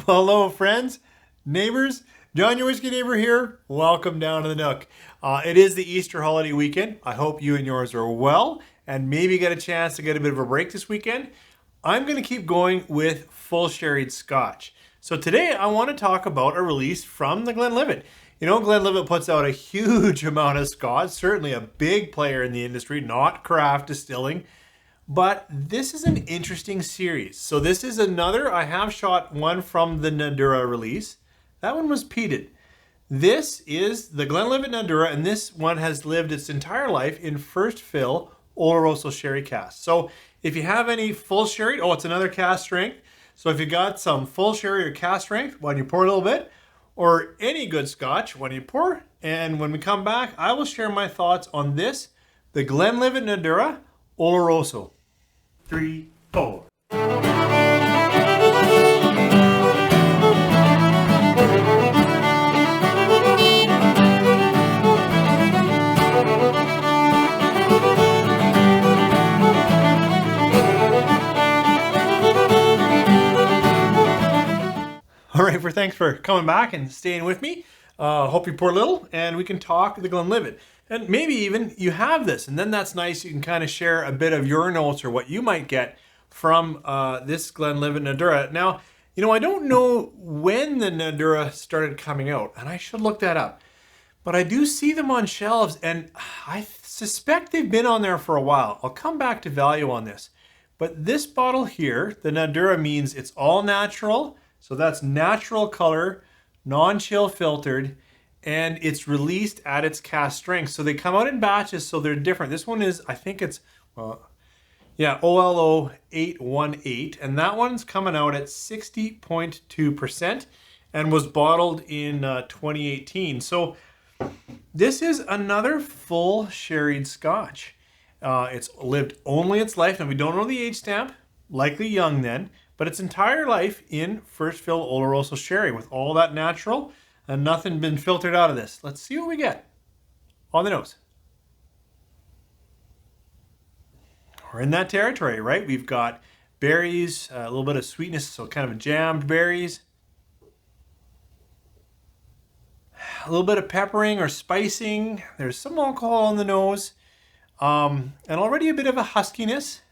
Well, hello, friends, neighbors. John, your whiskey neighbor here. Welcome down to the Nook. It is the Easter holiday weekend. I hope you and yours are well and maybe get a chance to get a bit of a break this weekend. I'm going to keep going with full sherried Scotch. So today I want to talk about a release from the Glenlivet. You know, Glenlivet puts out a huge amount of Scotch, certainly a big player in the industry, not craft distilling. But this is an interesting series. So this is another, I have shot one from the Nàdurra release. That one was peated. This is the Glenlivet Nàdurra, and this one has lived its entire life in first fill Oloroso sherry cask. So if you have any full sherry, it's another cask strength. So if you got some full sherry or cask strength, why don't you pour a little bit? Or any good Scotch, why don't you pour? And when we come back, I will share my thoughts on this, the Glenlivet Nàdurra Oloroso. 3, 4. All right, thanks for coming back and staying with me. Hope you pour a little and we can talk the Glenlivet. And maybe even you have this, and then that's nice. You can kind of share a bit of your notes or what you might get from this Glenlivet Nàdurra. Now, you know, I don't know when the Nàdurra started coming out, and I should look that up. But I do see them on shelves, and I suspect they've been on there for a while. I'll come back to value on this. But this bottle here, the Nàdurra, means it's all natural. So that's natural color, non-chill filtered, and it's released at its cask strength. So they come out in batches, so they're different. This one is, I think it's, OLO 818, and that one's coming out at 60.2% and was bottled in 2018. So this is another full sherried Scotch. It's lived only its life. Now we don't know the age stamp, likely young then, but its entire life in first fill Oloroso sherry with all that natural and nothing been filtered out of this. Let's see what we get on the nose. We're in that territory, right? We've got berries, a little bit of sweetness, so kind of jammed berries. A little bit of peppering or spicing. There's some alcohol on the nose. And already a bit of a huskiness.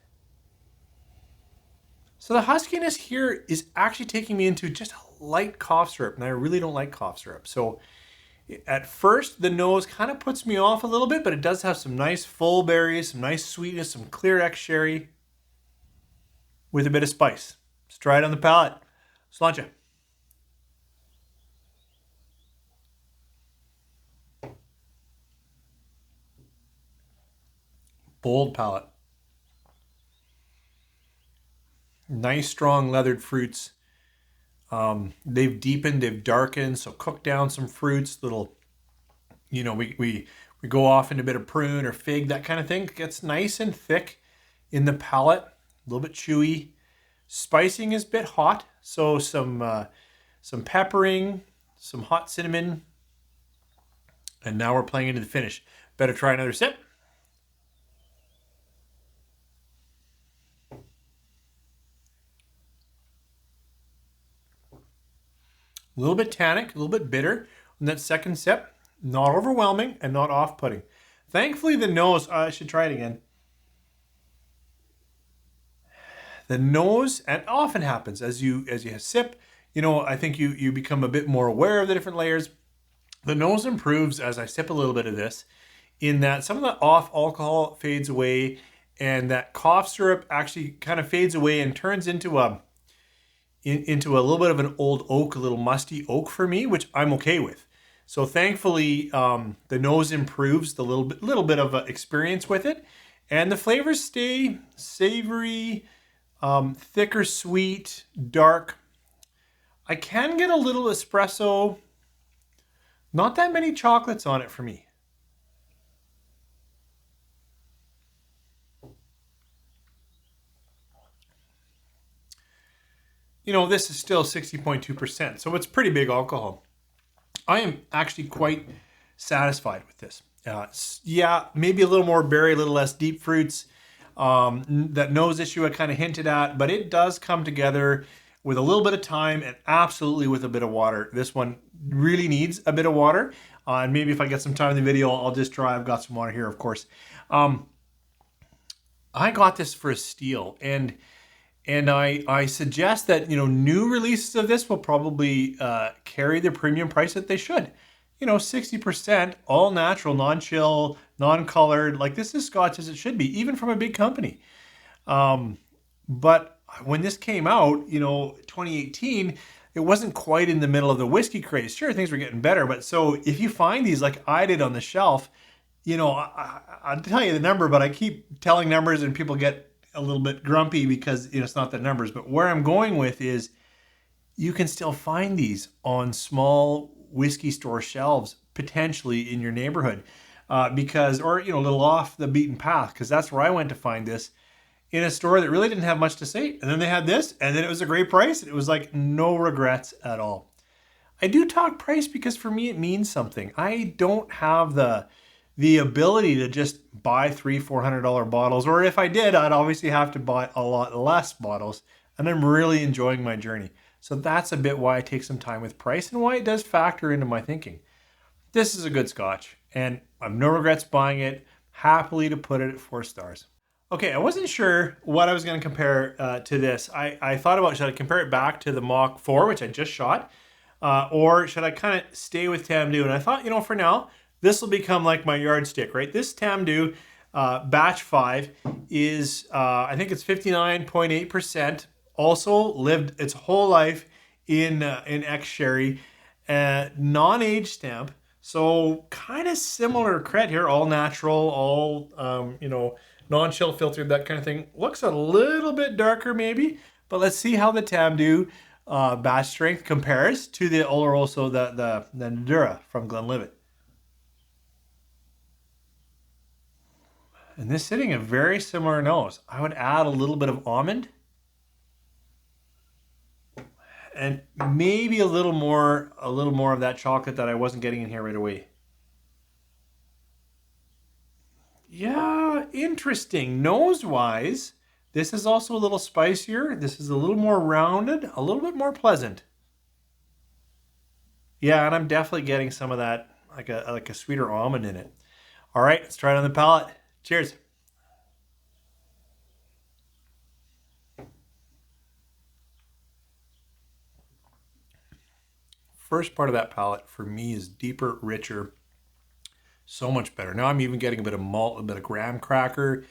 So the huskiness here is actually taking me into just a light cough syrup, and I really don't like cough syrup. So at first, the nose kind of puts me off a little bit, but it does have some nice full berries, some nice sweetness, some clear X sherry with a bit of spice. Let's try it on the palate. Sláinte. Bold palate. Nice, strong leathered fruits. They've deepened, they've darkened, so cook down some fruits. Little, you know, we go off into a bit of prune or fig, that kind of thing. It gets nice and thick in the palate, a little bit chewy. Spicing is a bit hot, so some peppering, some hot cinnamon, and now we're playing into the finish. Better try another sip. A little bit tannic, a little bit bitter on that second sip. Not overwhelming and not off-putting. Thankfully, the nose, I should try it again. The nose, and it often happens as you sip, you know, I think you become a bit more aware of the different layers. The nose improves as I sip a little bit of this, in that some of the off alcohol fades away, and that cough syrup actually kind of fades away and turns into a little bit of an old oak, a little musty oak for me, which I'm okay with. So thankfully, the nose improves the little bit of experience with it, and the flavors stay savory, thicker, sweet, dark. I can get a little espresso. Not that many chocolates on it for me. You know, this is still 60.2%, so it's pretty big alcohol. I am actually quite satisfied with this. Yeah, maybe a little more berry, a little less deep fruits. That nose issue I kind of hinted at, but it does come together with a little bit of time and absolutely with a bit of water. This one really needs a bit of water. And maybe if I get some time in the video, I'll just try. I've got some water here, of course. I got this for a steal, and I suggest that, new releases of this will probably carry the premium price that they should. 60%, all natural, non-chill, non-colored. Like, this is Scotch as it should be, even from a big company. But when this came out, 2018, it wasn't quite in the middle of the whiskey craze. Sure, things were getting better, but so if you find these like I did on the shelf, I'll tell you the number, but I keep telling numbers and people get a little bit grumpy because it's not the numbers. But where I'm going with is you can still find these on small whiskey store shelves, potentially in your neighborhood, or a little off the beaten path, because that's where I went to find this, in a store that really didn't have much to say. And then they had this, and then it was a great price. It was like no regrets at all. I do talk price because for me it means something. I don't have the ability to just buy $300-$400 bottles, or if I did, I'd obviously have to buy a lot less bottles, and I'm really enjoying my journey. So that's a bit why I take some time with price and why it does factor into my thinking. This is a good Scotch, and I have no regrets buying it. Happily to put it at 4 stars. Okay, I wasn't sure what I was going to compare to this. I thought about, should I compare it back to the Mach 4, which I just shot, or should I kind of stay with Tamdhu? And I thought, for now, this will become like my yardstick, right? This Tamdhu batch 5 is, I think it's 59.8%. Also lived its whole life in ex-sherry, non-age stamp. So kind of similar cred here, all natural, all, non-chill filtered, that kind of thing. Looks a little bit darker maybe, but let's see how the Tamdhu batch strength compares to the Oloroso, the Nàdurra from Glenlivet. And this sitting a very similar nose. I would add a little bit of almond and maybe a little more of that chocolate that I wasn't getting in here right away. Yeah, interesting. Nose-wise, this is also a little spicier. This is a little more rounded, a little bit more pleasant. Yeah, and I'm definitely getting some of that, like a sweeter almond in it. All right, let's try it on the palate. Cheers. First part of that palate for me is deeper, richer. So much better. Now I'm even getting a bit of malt, a bit of graham cracker,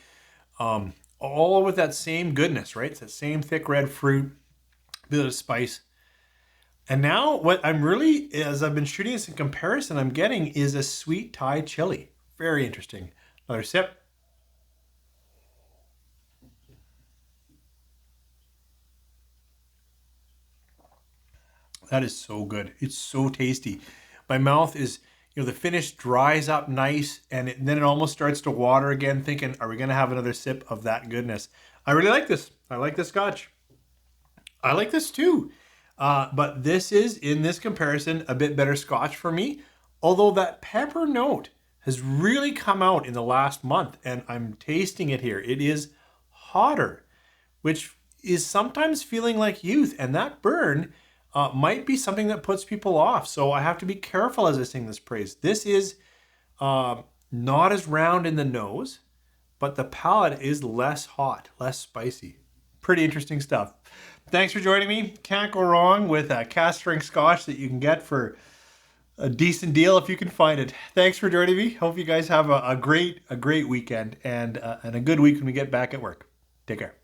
all with that same goodness, right? It's that same thick red fruit, a bit of spice. And now what I'm really, as I've been shooting this in comparison, I'm getting is a sweet Thai chili. Very interesting. Another sip. That is so good. It's so tasty. My mouth is, the finish dries up nice, and then it almost starts to water again, thinking, are we going to have another sip of that goodness? I really like this. I like this Scotch. I like this too. But this is, in this comparison, a bit better Scotch for me. Although that pepper note has really come out in the last month, and I'm tasting it here. It is hotter, which is sometimes feeling like youth, and that burn might be something that puts people off. So I have to be careful as I sing this praise. This is not as round in the nose, but the palate is less hot, less spicy. Pretty interesting stuff. Thanks for joining me. Can't go wrong with a cask strength Scotch that you can get for a decent deal if you can find it. Thanks for joining me. Hope you guys have a great weekend and a good week when we get back at work. Take care.